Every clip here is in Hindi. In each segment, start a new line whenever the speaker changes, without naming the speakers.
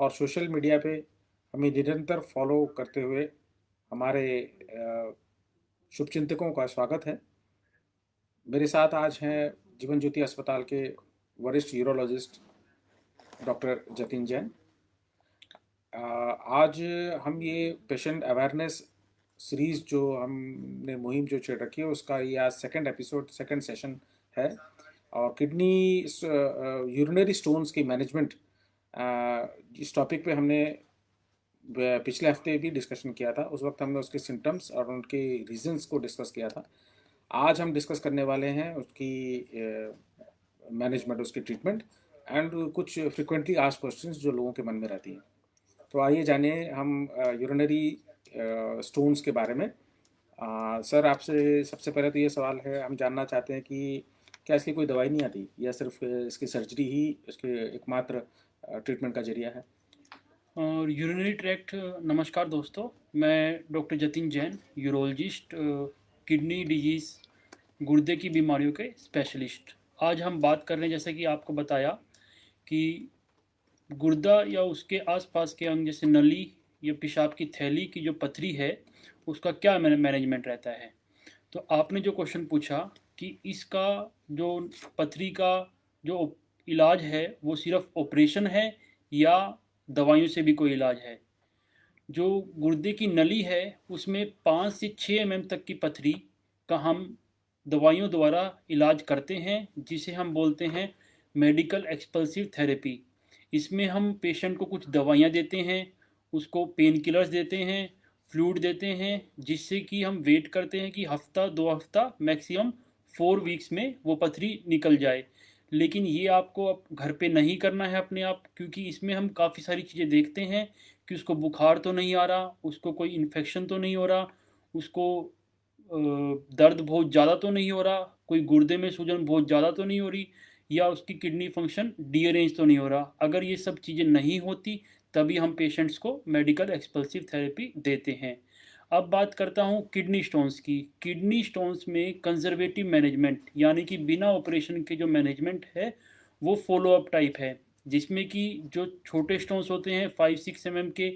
और सोशल मीडिया पे हमें निरंतर फॉलो करते हुए हमारे शुभचिंतकों का स्वागत है। मेरे साथ आज हैं जीवन ज्योति अस्पताल के वरिष्ठ यूरोलॉजिस्ट डॉक्टर जतिन जैन। आज हम ये पेशेंट अवेयरनेस सीरीज़ जो हमने मुहिम जो छेड़ रखी है उसका ये आज सेकंड एपिसोड सेकंड सेशन है। और किडनी यूरिनरी स्टोन्स की मैनेजमेंट इस टॉपिक पे हमने पिछले हफ्ते भी डिस्कशन किया था। उस वक्त हमने उसके सिम्टम्स और उनके रीजंस को डिस्कस किया था। आज हम डिस्कस करने वाले हैं उसकी मैनेजमेंट, उसकी ट्रीटमेंट एंड कुछ फ्रिक्वेंटली आस्क्ड क्वेश्चंस जो लोगों के मन में रहती हैं। तो आइए जानिए हम यूरिनरी स्टोन्स के बारे में। सर, आपसे सबसे पहले तो ये सवाल है, हम जानना चाहते हैं कि क्या इसकी कोई दवाई नहीं आती या सिर्फ इसकी सर्जरी ही इसके एकमात्र ट्रीटमेंट का जरिया है?
और यूरिनरी ट्रैक्ट, नमस्कार दोस्तों। मैं doctor Jatin Jain, urologist, kidney disease, गुर्दे की बीमारियों के स्पेशलिस्ट। आज हम बात कर रहे हैं, जैसे कि आपको बताया, कि गुर्दा या उसके आसपास के अंग जैसे नली या पेशाब की थैली की जो पथरी है उसका क्या मैनेजमेंट रहता है। तो आपने जो क्वेश्चन पूछा कि इसका जो पथरी का जो इलाज है वो सिर्फ ऑपरेशन है या दवाइयों से भी कोई इलाज है। जो गुर्दे की नली है उसमें 5 से 6 एमएम तक की पथरी का हम दवाइयों द्वारा इलाज करते हैं, जिसे हम बोलते हैं मेडिकल एक्सपल्सिव थेरेपी। इसमें हम पेशेंट को कुछ दवाइयाँ देते हैं, उसको पेन किलर्स देते हैं, फ्लूइड देते हैं, जिससे कि हम वेट करते हैं कि हफ्ता 2 हफ्ता मैक्सिमम 4 वीक्स में वो पथरी निकल जाए। लेकिन ये आपको अब घर पे नहीं करना है अपने आप, क्योंकि इसमें हम काफ़ी सारी चीज़ें देखते हैं कि उसको बुखार तो नहीं आ रहा, उसको कोई इन्फेक्शन तो नहीं हो रहा, उसको दर्द बहुत ज़्यादा तो नहीं हो रहा, कोई गुर्दे में सूजन बहुत ज़्यादा तो नहीं हो रही, या उसकी किडनी फंक्शन डीअरेंज तो नहीं हो रहा। अगर ये सब चीज़ें नहीं होती तभी हम पेशेंट्स को मेडिकल एक्सपल्सिव थेरेपी देते हैं। अब बात करता हूँ किडनी स्टोन्स की। किडनी स्टोन्स में कंजर्वेटिव मैनेजमेंट, यानी कि बिना ऑपरेशन के जो मैनेजमेंट है वो फॉलो अप टाइप है, जिसमें कि जो छोटे स्टोन्स होते हैं 5-6 एमएम के,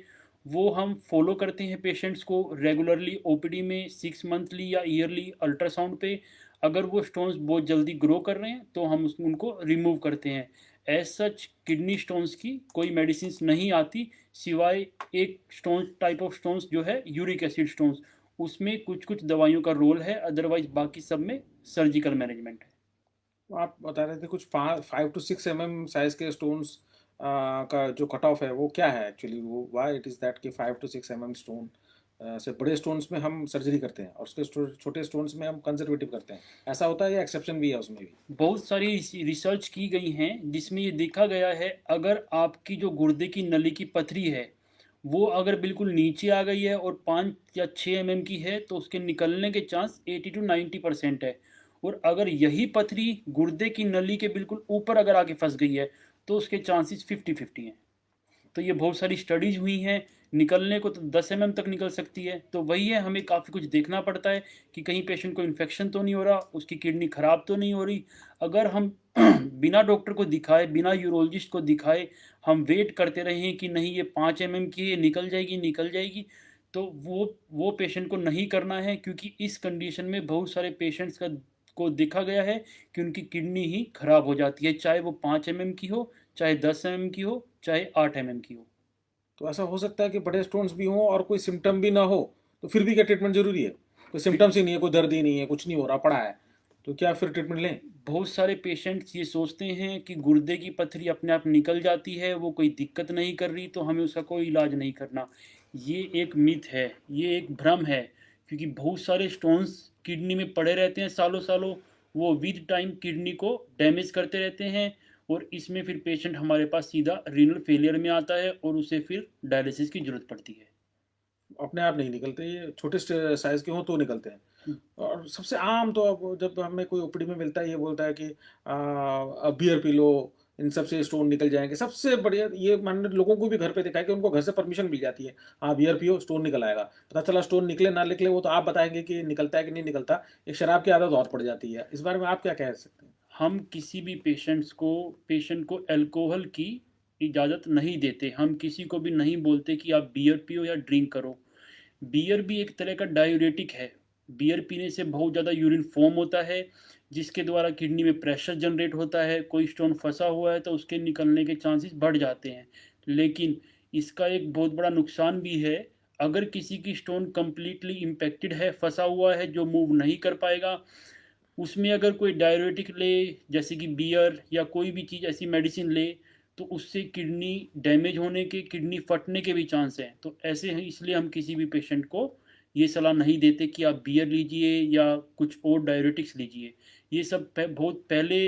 वो हम फॉलो करते हैं पेशेंट्स को रेगुलरली ओपीडी में 6 मंथली या ईयरली अल्ट्रासाउंड पे। अगर वो स्टोन्स बहुत जल्दी ग्रो कर रहे हैं तो हम उनको रिमूव करते हैं। एज सच किडनी स्टोन्स की कोई मेडिसिन नहीं आती, सिवाय एक स्टोन टाइप ऑफ स्टोन्स जो है यूरिक एसिड स्टोन्स, उसमें कुछ कुछ दवाइयों का रोल है, अदरवाइज बाकी सब में सर्जिकल मैनेजमेंट है।
तो आप बता रहे थे कुछ 5 to 6 mm साइज के स्टोन्स का जो कट ऑफ है वो क्या है एक्चुअली? वो वाई इट इज़ दैट कि 5 to 6 mm स्टोन से बड़े स्टोन्स में हम सर्जरी करते हैं और उसके छोटे स्टोन्स में हम कंजर्वेटिव करते हैं, ऐसा होता है या एक्सेप्शन भी है उसमें भी?
बहुत सारी रिसर्च की गई हैं जिसमें ये देखा गया है, अगर आपकी जो गुर्दे की नली की पथरी है वो अगर बिल्कुल नीचे आ गई है और 5 या 6 एमएम की है तो उसके निकलने के चांस 80 to 90% है। और अगर यही पथरी गुर्दे की नली के बिल्कुल ऊपर अगर आके फंस गई है तो उसके चांसेस 50-50 हैं। तो ये बहुत सारी स्टडीज हुई हैं, निकलने को तो 10 एमएम तक निकल सकती है। तो वही है, हमें काफ़ी कुछ देखना पड़ता है कि कहीं पेशेंट को इन्फेक्शन तो नहीं हो रहा, उसकी किडनी ख़राब तो नहीं हो रही। अगर हम बिना डॉक्टर को दिखाए, बिना यूरोलॉजिस्ट को दिखाए हम वेट करते रहें कि नहीं ये 5 एमएम की है, निकल जाएगी निकल जाएगी, तो वो पेशेंट को नहीं करना है, क्योंकि इस कंडीशन में बहुत सारे पेशेंट्स को देखा गया है कि उनकी किडनी ही खराब हो जाती है, चाहे वो 5 एमएम की हो, चाहे 10 एमएम की हो, चाहे 8 एमएम की हो।
तो ऐसा हो सकता है कि बड़े स्टोन्स भी हों और कोई सिम्टम भी ना हो, तो फिर भी क्या ट्रीटमेंट जरूरी है? कोई सिम्टम्स ही नहीं है, कोई दर्द ही नहीं है, कुछ नहीं हो रहा पड़ा है, तो क्या फिर ट्रीटमेंट लें?
बहुत सारे पेशेंट्स ये सोचते हैं कि गुर्दे की पथरी अपने आप निकल जाती है, वो कोई दिक्कत नहीं कर रही, तो हमें उसका कोई इलाज नहीं करना। ये एक मिथ है, ये एक भ्रम है, क्योंकि बहुत सारे स्टोन्स किडनी में पड़े रहते हैं सालों सालों, वो विद टाइम किडनी को डैमेज करते रहते हैं, और इसमें फिर पेशेंट हमारे पास सीधा रीनल फेलियर में आता है और उसे फिर डायलिसिस की ज़रूरत पड़ती है।
अपने आप नहीं निकलते, ये छोटे साइज के हों तो निकलते हैं। और सबसे आम तो अब जब हमें कोई ओपीडी में मिलता है ये बोलता है कि बियर पी लो, इन सब से स्टोन निकल जाएंगे। सबसे बढ़िया ये मैंने लोगों को भी घर पे देखा है कि उनको घर से परमिशन मिल जाती है, हाँ बियर पियो स्टोन निकल आएगा। पता चला स्टोन निकले ना निकले वो तो आप बताएंगे कि निकलता है कि नहीं निकलता। एक शराब की आदत और पड़ जाती है, इस बारे में आप क्या कह सकते हैं?
हम किसी भी पेशेंट को अल्कोहल की इजाज़त नहीं देते। हम किसी को भी नहीं बोलते कि आप बियर पियो या ड्रिंक करो। बियर भी एक तरह का डायूरेटिक है। बियर पीने से बहुत ज़्यादा यूरिन फ़ॉर्म होता है, जिसके द्वारा किडनी में प्रेशर जनरेट होता है। कोई स्टोन फँसा हुआ है तो उसके निकलने के चांसेस बढ़ जाते हैं। लेकिन इसका एक बहुत बड़ा नुकसान भी है। अगर किसी की स्टोन कंप्लीटली इम्पैक्टेड है, फँसा हुआ है, जो मूव नहीं कर पाएगा, उसमें अगर कोई डाययूरेटिक ले, जैसे कि बियर या कोई भी चीज़ ऐसी मेडिसिन ले, तो उससे किडनी डैमेज होने के, किडनी फटने के भी चांस हैं। तो ऐसे हैं, इसलिए हम किसी भी पेशेंट को ये सलाह नहीं देते कि आप बियर लीजिए या कुछ और डाययूरेटिक्स लीजिए। ये सब बहुत पहले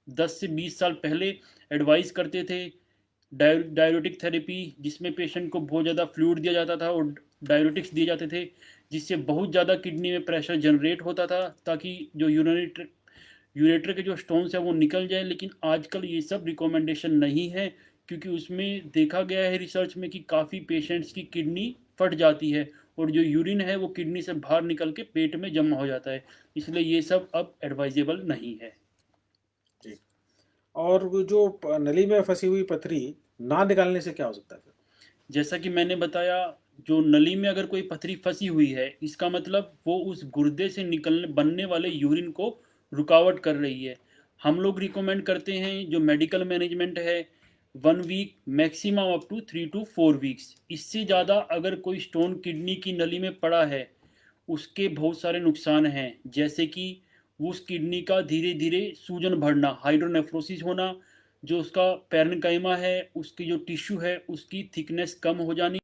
10 से 20 साल पहले एडवाइस करते थे डाययूरेटिक थेरेपी, जिसमें पेशेंट को बहुत ज़्यादा फ्लूइड दिया जाता था और डाययूरेटिक्स दिए जाते थे, जिससे बहुत ज़्यादा किडनी में प्रेशर जनरेट होता था ताकि जो यूरेटर के जो स्टोन्स हैं वो निकल जाए। लेकिन आजकल ये सब रिकमेंडेशन नहीं है, क्योंकि उसमें देखा गया है रिसर्च में कि काफ़ी पेशेंट्स की किडनी फट जाती है और जो यूरिन है वो किडनी से बाहर निकल के पेट में जमा हो जाता है। इसलिए ये सब अब एडवाइजेबल नहीं है।
जी। और वो जो नली में फंसी हुई पथरी ना निकालने से क्या हो सकता है फिर?
जैसा कि मैंने बताया, जो नली में अगर कोई पथरी फंसी हुई है, इसका मतलब वो उस गुर्दे से निकलने बनने वाले यूरिन को रुकावट कर रही है। हम लोग रिकमेंड करते हैं, जो मेडिकल मैनेजमेंट है, 1 week maximum up to 3 to 4 weeks. इससे ज़्यादा अगर कोई स्टोन किडनी की नली में पड़ा है, उसके बहुत सारे नुकसान हैं, जैसे कि उस किडनी का धीरे धीरे सूजन बढ़ना, हाइड्रोनेफ्रोसिस होना, जो उसका पैरेन्काइमा है, उसकी जो टिश्यू है उसकी थिकनेस कम हो जानी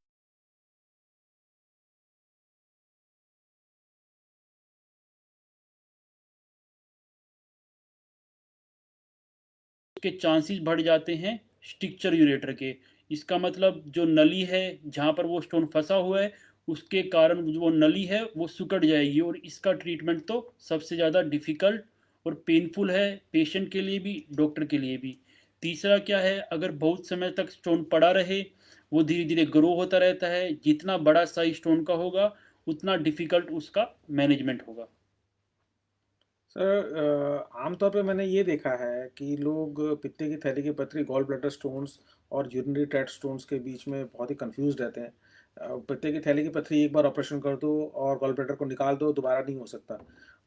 के चांसेस बढ़ जाते हैं स्टिक्चर यूरेटर के। इसका मतलब जो नली है जहाँ पर वो स्टोन फंसा हुआ है, उसके कारण जो वो नली है वो सिकुड़ जाएगी, और इसका ट्रीटमेंट तो सबसे ज़्यादा डिफ़िकल्ट और पेनफुल है, पेशेंट के लिए भी, डॉक्टर के लिए भी। तीसरा क्या है, अगर बहुत समय तक स्टोन पड़ा रहे, वो धीरे धीरे ग्रो होता रहता है। जितना बड़ा साइज स्टोन का होगा, उतना डिफ़िकल्ट उसका मैनेजमेंट होगा।
सर, आमतौर पे मैंने ये देखा है कि लोग पित्ते की थैली की पथरी, गॉल ब्लैडर स्टोन्स और यूरिनरी ट्रैक्ट स्टोन्स के बीच में बहुत ही कंफ्यूज रहते हैं। पित्ते की थैली की पथरी एक बार ऑपरेशन कर दो और गॉल ब्लैडर को निकाल दो, दोबारा नहीं हो सकता।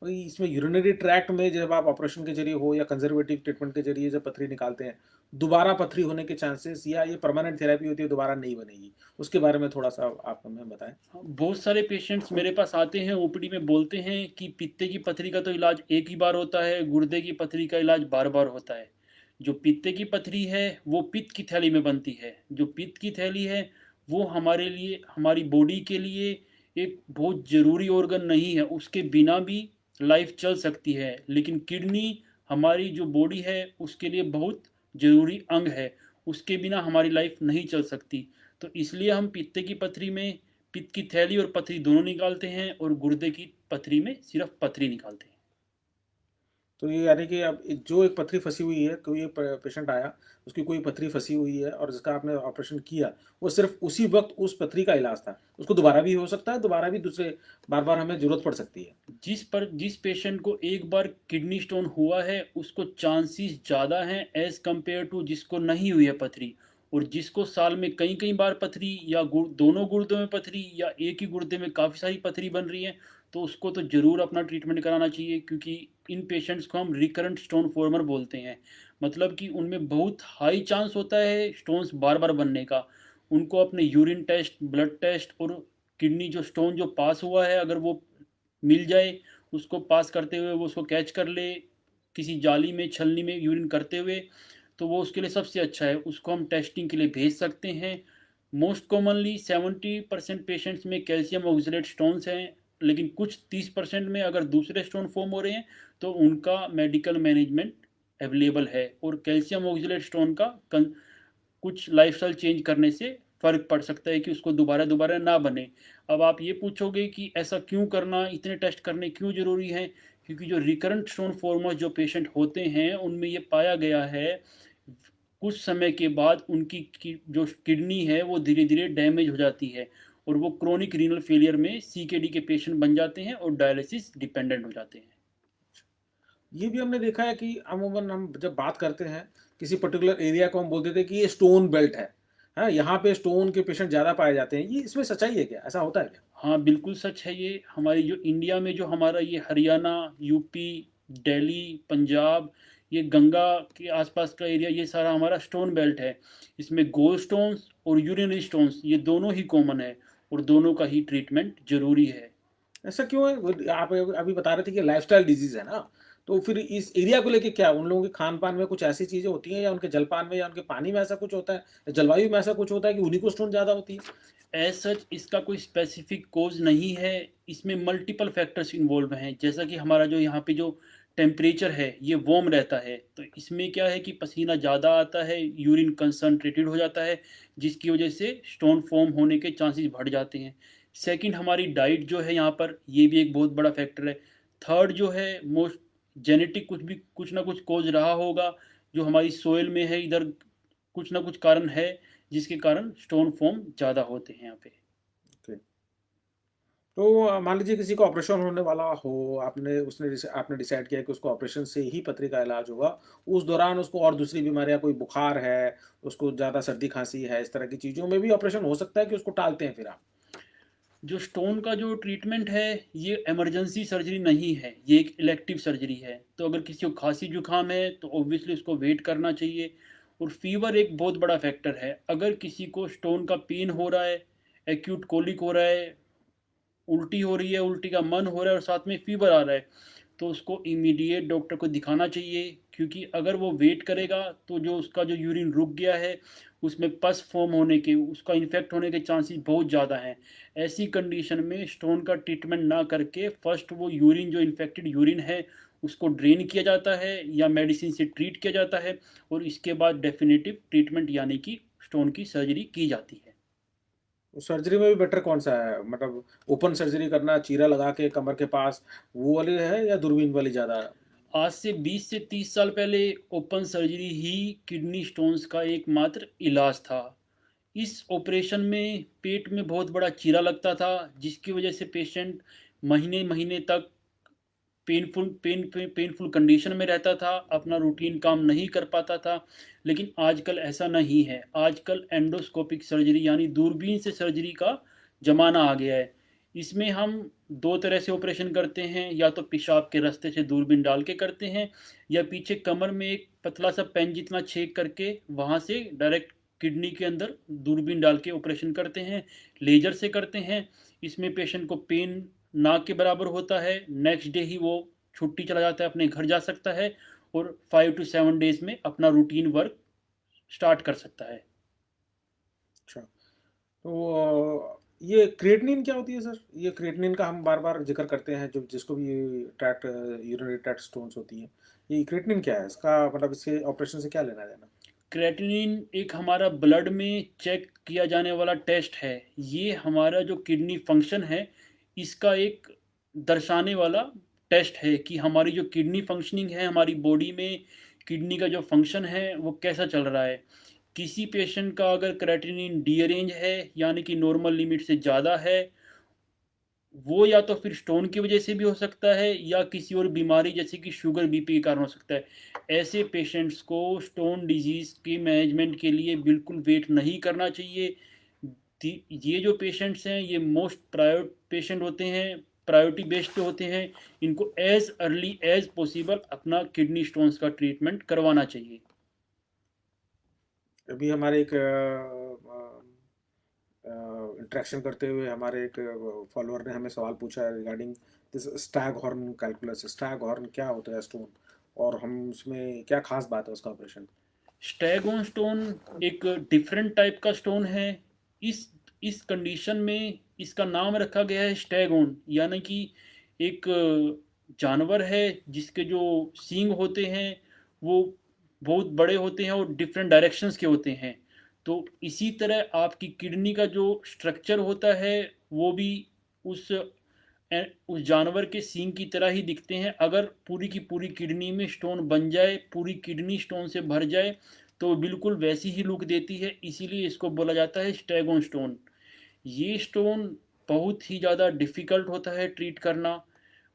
वही इसमें यूरिनरी ट्रैक्ट में जब आप ऑपरेशन के जरिए हो या कंजर्वेटिव ट्रीटमेंट के जरिए जब पथरी निकालते हैं, दोबारा पथरी होने के चांसेस, या ये परमानेंट थेरेपी होती है, दोबारा नहीं बनेगी, उसके बारे में थोड़ा सा आप हमें बताएं।
हाँ, बहुत सारे पेशेंट्स मेरे पास आते हैं, ओपीडी में बोलते हैं कि पित्ते की पथरी का तो इलाज एक ही बार होता है, गुर्दे की पथरी का इलाज बार बार होता है। जो पित्ते की पथरी है वो पित्त की थैली में बनती है। जो पित्त की थैली है वो हमारे लिए, हमारी बॉडी के लिए एक बहुत ज़रूरी ऑर्गन नहीं है, उसके बिना भी लाइफ चल सकती है। लेकिन किडनी हमारी जो बॉडी है उसके लिए बहुत ज़रूरी अंग है, उसके बिना हमारी लाइफ नहीं चल सकती। तो इसलिए हम पित्ते की पथरी में पित्त की थैली और पथरी दोनों निकालते हैं, और गुर्दे की पथरी में सिर्फ पथरी निकालते हैं।
तो ये यानी कि अब जो एक पथरी फंसी हुई है, कोई एक पेशेंट आया, उसकी कोई पथरी फंसी हुई है और जिसका आपने ऑपरेशन किया, वो सिर्फ उसी वक्त उस पथरी का इलाज था, उसको दोबारा भी हो सकता है, दोबारा भी दूसरे बार बार हमें जरूरत पड़ सकती है।
जिस पेशेंट को एक बार किडनी स्टोन हुआ है, उसको चांसेस ज़्यादा हैं एज़ कंपेयर टू जिसको नहीं हुई है पथरी। और जिसको साल में कई कई बार पथरी, या दोनों गुर्दों में पथरी, या एक ही गुर्दे में काफ़ी सारी पथरी बन रही है, तो उसको तो ज़रूर अपना ट्रीटमेंट कराना चाहिए, क्योंकि इन पेशेंट्स को हम रिकरेंट स्टोन फॉर्मर बोलते हैं। मतलब कि उनमें बहुत हाई चांस होता है स्टोन्स बार बार बनने का। उनको अपने यूरिन टेस्ट, ब्लड टेस्ट और किडनी जो स्टोन जो पास हुआ है, अगर वो मिल जाए, उसको पास करते हुए वो उसको कैच कर ले किसी जाली में, छलनी में यूरिन करते हुए, तो वो उसके लिए सबसे अच्छा है। उसको हम टेस्टिंग के लिए भेज सकते हैं। मोस्ट कॉमनली 70% पेशेंट्स में कैल्शियम ऑक्सलेट स्टोन्स हैं, लेकिन कुछ 30% में अगर दूसरे स्टोन फॉर्म हो रहे हैं, तो उनका मेडिकल मैनेजमेंट अवेलेबल है। और कैल्शियम ऑक्सलेट स्टोन का कुछ लाइफस्टाइल चेंज करने से फ़र्क पड़ सकता है कि उसको दोबारा दोबारा ना बने। अब आप ये पूछोगे कि ऐसा क्यों करना, इतने टेस्ट करने क्यों ज़रूरी हैं? क्योंकि जो रिकरेंट स्टोन फॉर्मर्स जो पेशेंट होते हैं, उनमें ये पाया गया है, कुछ समय के बाद उनकी जो किडनी है वो धीरे धीरे डैमेज हो जाती है, और वो क्रोनिक रीनल फेलियर में सीकेडी के पेशेंट बन जाते हैं और डायलिसिस डिपेंडेंट हो जाते हैं।
ये भी हमने देखा है कि अमूमन हम जब बात करते हैं किसी पर्टिकुलर एरिया को, हम बोल देते हैं कि ये स्टोन बेल्ट है, हाँ, यहाँ पे स्टोन के पेशेंट ज़्यादा पाए जाते हैं। ये इसमें सच्चाई है क्या, ऐसा होता है क्या?
हाँ, बिल्कुल सच है ये। हमारी जो इंडिया में जो हमारा ये हरियाणा, यूपी, दिल्ली, पंजाब, ये गंगा के आसपास का एरिया, ये सारा हमारा स्टोन बेल्ट है। इसमें गोल्ड स्टोन्स और यूरिनरी स्टोन्स ये दोनों ही कॉमन है और दोनों का ही ट्रीटमेंट ज़रूरी है।
ऐसा क्यों है? आप अभी बता रहे थे कि लाइफस्टाइल डिजीज है ना, तो फिर इस एरिया को लेके क्या उन लोगों के खान पान में कुछ ऐसी चीजें होती हैं, या उनके जलपान में, या उनके पानी में ऐसा कुछ होता है, या जलवायु में ऐसा कुछ होता है कि उन्हीं को स्टोन ज्यादा होती है?
एज सच इसका कोई स्पेसिफिक कोज नहीं है। इसमें मल्टीपल फैक्टर्स इन्वॉल्व हैं। जैसा कि हमारा जो यहाँ पे जो टेम्परेचर है ये वार्म रहता है, तो इसमें क्या है कि पसीना ज़्यादा आता है, यूरिन कंसनट्रेटेड हो जाता है, जिसकी वजह से स्टोन फॉर्म होने के चांसेस बढ़ जाते हैं। सेकंड, हमारी डाइट जो है यहाँ पर, ये भी एक बहुत बड़ा फैक्टर है। थर्ड जो है मोस्ट जेनेटिक, कुछ ना कुछ कोज रहा होगा जो हमारी सोयल में है, इधर कुछ ना कुछ कारण है जिसके कारण स्टोन फॉर्म ज़्यादा होते हैं यहाँ पे।
Okay. तो मान लीजिए किसी को ऑपरेशन होने वाला हो, आपने डिसाइड किया कि उसको ऑपरेशन से ही पथरी का इलाज होगा, उस दौरान उसको और दूसरी बीमारियां, कोई बुखार है, उसको ज़्यादा सर्दी खांसी है, इस तरह की चीज़ों में भी ऑपरेशन हो सकता है कि उसको टालते हैं फिर आप?
जो स्टोन का जो ट्रीटमेंट है ये इमरजेंसी सर्जरी नहीं है, ये एक इलेक्टिव सर्जरी है। तो अगर किसी को खांसी जुकाम है तो ऑब्वियसली उसको वेट करना चाहिए। और फीवर एक बहुत बड़ा फैक्टर है। अगर किसी को स्टोन का पेन हो रहा है, एक्यूट कोलिक हो रहा है, उल्टी हो रही है, उल्टी का मन हो रहा है और साथ में फीवर आ रहा है, तो उसको इमीडिएट डॉक्टर को दिखाना चाहिए। क्योंकि अगर वो वेट करेगा तो जो उसका जो यूरिन रुक गया है उसमें पस फॉर्म होने के, उसका इन्फेक्ट होने के चांसेस बहुत ज़्यादा हैं। ऐसी कंडीशन में स्टोन का ट्रीटमेंट ना करके फर्स्ट वो यूरिन, जो इन्फेक्टेड यूरिन है, उसको ड्रेन किया जाता है या मेडिसिन से ट्रीट किया जाता है, और इसके बाद डेफिनेटिव ट्रीटमेंट यानी कि स्टोन की सर्जरी की जाती है।
सर्जरी में भी बेटर कौन सा है, मतलब ओपन सर्जरी करना, चीरा लगा के कमर के पास, वो वाली है, या दूरबीन वाली ज़्यादा?
आज से 20 से 30 साल पहले ओपन सर्जरी ही किडनी स्टोन्स का एकमात्र इलाज था। इस ऑपरेशन में पेट में बहुत बड़ा चीरा लगता था, जिसकी वजह से पेशेंट महीने महीने तक पेनफुल कंडीशन में रहता था, अपना रूटीन काम नहीं कर पाता था। लेकिन आजकल ऐसा नहीं है। आजकल एंडोस्कोपिक सर्जरी यानी दूरबीन से सर्जरी का ज़माना आ गया है। इसमें हम दो तरह से ऑपरेशन करते हैं, या तो पेशाब के रास्ते से दूरबीन डाल के करते हैं, या पीछे कमर में एक पतला सा पेन जितना छेद करके वहाँ से डायरेक्ट किडनी के अंदर दूरबीन डाल के ऑपरेशन करते हैं। लेजर से करते हैं। इसमें पेशेंट को पेन ना के बराबर होता है। नेक्स्ट डे ही वो छुट्टी चला जाता है, अपने घर जा सकता है और 5 to 7 डेज में अपना रूटीन वर्क स्टार्ट कर सकता है।
अच्छा, तो ये क्रिएटिनिन क्या होती है सर? ये क्रिएटिनिन का हम बार बार जिक्र करते हैं, जो जिसको भी ट्रैक्ट यूरिनरी ट्रैक्ट स्टोन्स होती हैं, ये क्रिएटिनिन क्या है, इसका मतलब इसके ऑपरेशन से क्या लेना देना?
क्रेटिनिन एक हमारा ब्लड में चेक किया जाने वाला टेस्ट है। ये हमारा जो किडनी फंक्शन है इसका एक दर्शाने वाला टेस्ट है कि हमारी जो किडनी फंक्शनिंग है, हमारी बॉडी में किडनी का जो फंक्शन है वो कैसा चल रहा है। किसी पेशेंट का अगर क्रेटिनिन डी रेंज है यानी कि नॉर्मल लिमिट से ज़्यादा है, वो या तो फिर स्टोन की वजह से भी हो सकता है या किसी और बीमारी जैसे कि शुगर, बीपी के कारण हो सकता है। ऐसे पेशेंट्स को स्टोन डिजीज़ के मैनेजमेंट के लिए बिल्कुल वेट नहीं करना चाहिए। ये जो पेशेंट्स हैं ये मोस्ट प्रायोर पेशेंट होते हैं, प्रायोरिटी बेस्ड पे होते हैं। इनको एज अर्ली एज पॉसिबल अपना किडनी स्टोन्स का ट्रीटमेंट करवाना चाहिए।
अभी हमारे एक इंटरेक्शन करते हुए हमारे एक फॉलोअर ने हमें सवाल पूछा है regarding this Stag horn calculus. Stag horn क्या होता है स्टोन, और हम उसमें क्या खास बात है उसका ऑपरेशन?
स्टैगोन स्टोन एक डिफरेंट टाइप का स्टोन है। इस इस कंडीशन में इसका नाम रखा गया है स्टैगोन, यानी कि एक जानवर है जिसके जो सींग होते हैं वो बहुत बड़े होते हैं और डिफरेंट डायरेक्शंस के होते हैं। तो इसी तरह आपकी किडनी का जो स्ट्रक्चर होता है वो भी उस उस जानवर के सींग की तरह ही दिखते हैं। अगर पूरी की पूरी किडनी में स्टोन बन जाए, पूरी किडनी स्टोन से भर जाए, तो बिल्कुल वैसी ही लुक देती है। इसीलिए इसको बोला जाता है स्टैगोन स्टोन। ये स्टोन बहुत ही ज़्यादा डिफ़िकल्ट होता है ट्रीट करना।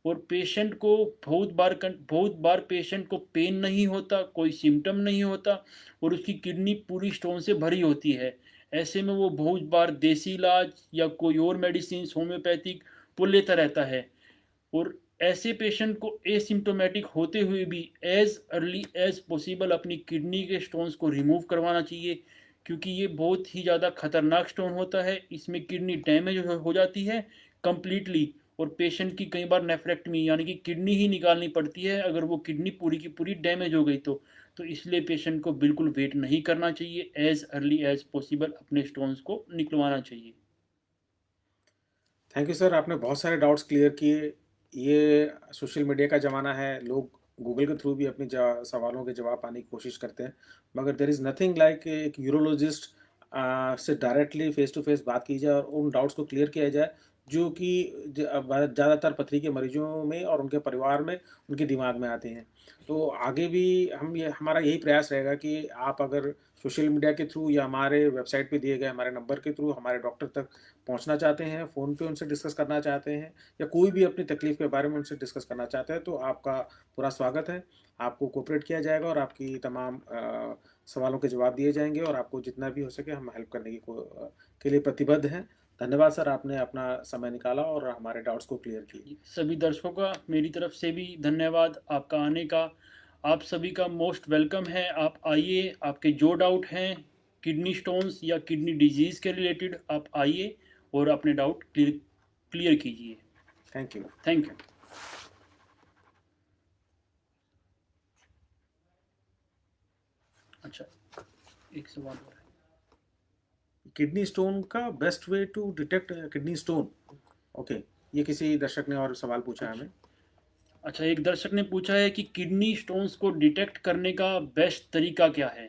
और पेशेंट को बहुत बार पेशेंट को पेन नहीं होता, कोई सिम्टम नहीं होता और उसकी किडनी पूरी स्टोन से भरी होती है। ऐसे में वो बहुत बार देसी इलाज या कोई और मेडिसिन होम्योपैथिक वो लेता रहता है। और ऐसे पेशेंट को एसिम्टोमेटिक होते हुए भी एज अर्ली एज पॉसिबल अपनी किडनी के स्टोन्स को रिमूव करवाना चाहिए, क्योंकि ये बहुत ही ज़्यादा खतरनाक स्टोन होता है। इसमें किडनी डैमेज हो जाती है कंप्लीटली और पेशेंट की कई बार नेफ्रेक्टमी यानी कि किडनी ही निकालनी पड़ती है अगर वो किडनी पूरी की पूरी डैमेज हो गई तो इसलिए पेशेंट को बिल्कुल वेट नहीं करना चाहिए, एज अर्ली एज पॉसिबल अपने स्टोन्स को निकलवाना चाहिए।
थैंक यू सर, आपने बहुत सारे डाउट्स क्लियर किए। ये सोशल मीडिया का ज़माना है, लोग गूगल के थ्रू भी अपने सवालों के जवाब पाने की कोशिश करते हैं, मगर देर इज़ नथिंग लाइक एक यूरोलॉजिस्ट से डायरेक्टली फेस टू फेस बात की जाए और उन डाउट्स को क्लियर किया जाए जो कि ज़्यादातर पथरी के मरीजों में और उनके परिवार में उनके दिमाग में आते हैं। तो आगे भी हमारा यही प्रयास रहेगा कि आप अगर सोशल मीडिया के थ्रू या हमारे वेबसाइट पे दिए गए हमारे नंबर के थ्रू हमारे डॉक्टर तक पहुंचना चाहते हैं, फ़ोन पे उनसे डिस्कस करना चाहते हैं या कोई भी अपनी तकलीफ़ के बारे में उनसे डिस्कस करना चाहते हैं, तो आपका पूरा स्वागत है। आपको कोऑपरेट किया जाएगा और आपकी तमाम सवालों के जवाब दिए जाएँगे और आपको जितना भी हो सके हम हेल्प करने के लिए प्रतिबद्ध हैं। धन्यवाद सर, आपने अपना समय निकाला और हमारे डाउट्स को क्लियर किए।
सभी दर्शकों का मेरी तरफ से भी धन्यवाद आपका आने का। आप सभी का मोस्ट वेलकम है। आप आइए, आपके जो डाउट हैं किडनी स्टोन्स या किडनी डिजीज़ के रिलेटेड आप आइए और अपने डाउट क्लियर कीजिए।
Thank you.
Thank you. अच्छा, एक सवाल और है।
किडनी स्टोन का best way to detect kidney stone. Okay, ये किसी दर्शक ने और सवाल पूछा है हमें।
अच्छा, एक दर्शक ने पूछा है कि किडनी स्टोन्स को डिटेक्ट करने का बेस्ट तरीका क्या है।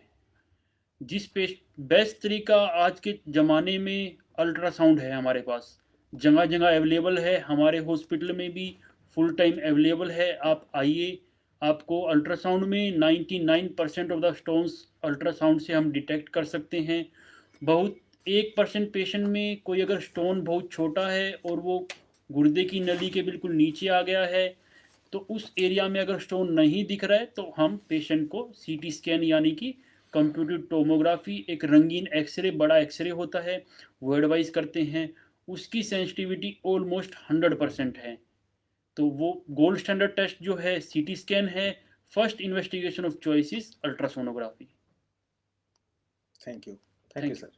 बेस्ट तरीका आज के ज़माने में अल्ट्रासाउंड है हमारे पास, जगह जगह अवेलेबल है, हमारे हॉस्पिटल में भी फुल टाइम अवेलेबल है। आप आइए, आपको अल्ट्रासाउंड में 99% ऑफ द स्टोन्स अल्ट्रासाउंड से हम डिटेक्ट कर सकते हैं। बहुत 1% पेशेंट में कोई अगर स्टोन बहुत छोटा है और वो गुर्दे की नली के बिल्कुल नीचे आ गया है तो उस एरिया में अगर स्टोन नहीं दिख रहा है तो हम पेशेंट को सीटी स्कैन यानी कि कंप्यूटर टोमोग्राफी, एक रंगीन एक्सरे, बड़ा एक्सरे होता है, वो एडवाइस करते हैं। उसकी सेंसिटिविटी ऑलमोस्ट 100% है। तो वो गोल्ड स्टैंडर्ड टेस्ट जो है सीटी स्कैन है। First investigation of choice is ultrasonography.
Thank you. Thank you sir.